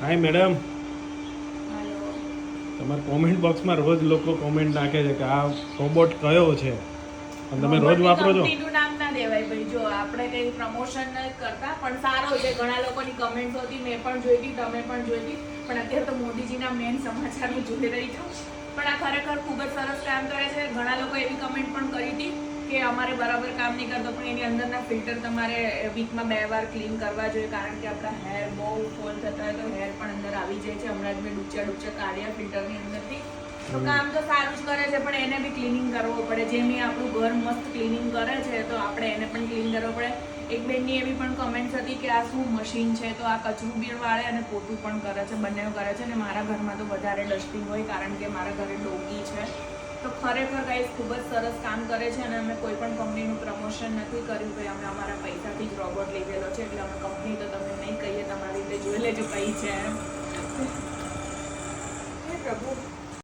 હાય madam, તમારા comment બોક્સમાં રોજ લોકો કોમેન્ટ નાખે છે કે આ રોબોટ કયો છે અને તમે રોજ વાપરો છો. કંપનીનું નામ ના દેવાય ભાઈ. જો આપણે કઈ પ્રમોશન ન કરતા, પણ સારો છે. ઘણા લોકોની કમેન્ટ્સ હતી, મેં પણ જોઈ હતી, તમે પણ જોઈ હતી. પણ અત્યારે તો મોદીજીના મેઇન સમાચાર હું જોઈ રહી છું. પણ આ ખરેખર ખૂબ જ સરસ કામ કરે છે. ઘણા લોકો એવી કમેન્ટ પણ કરી હતી કે અમારે બરાબર કામ નહીં કરતો, પણ એની અંદરના ફિલ્ટર તમારે વીકમાં 2 વાર ક્લીન કરવા જોઈએ, કારણ કે આપણા હેર બહુ ફોલ થતા હોય તો હેર પણ અંદર આવી જાય છે. હમણાં જ મેં ડૂચા કાઢ્યા ફિલ્ટરની અંદરથી. તો કામ તો સારું જ કરે છે, પણ એને બી ક્લીનિંગ કરવો પડે. જેમ એ આપણું ઘર મસ્ત ક્લીનિંગ કરે છે, તો આપણે એને પણ ક્લીન કરવો પડે. એક બેનની એવી પણ કમેન્ટ હતી કે આ શું મશીન છે, તો આ કચરું બી વાળે અને પોતું પણ કરે છે, બંને કરે છે. અને મારા ઘરમાં તો વધારે ડસ્ટિંગ હોય, કારણ કે મારા ઘરે ડોગી છે. તો ખરેખર ગાઈસ ખૂબ જ સરસ કામ કરે છે. અને અમે કોઈ પણ કંપનીનું પ્રમોશન નથી કર્યું, કે અમે અમારા પૈસાથી જ રોબોટ લીધેલો છે, એટલે અમે કંપની તો તમને નહીં કહીએ, તમારી રીતે જોઈ લેજો કઈ છે. હે પ્રભુ.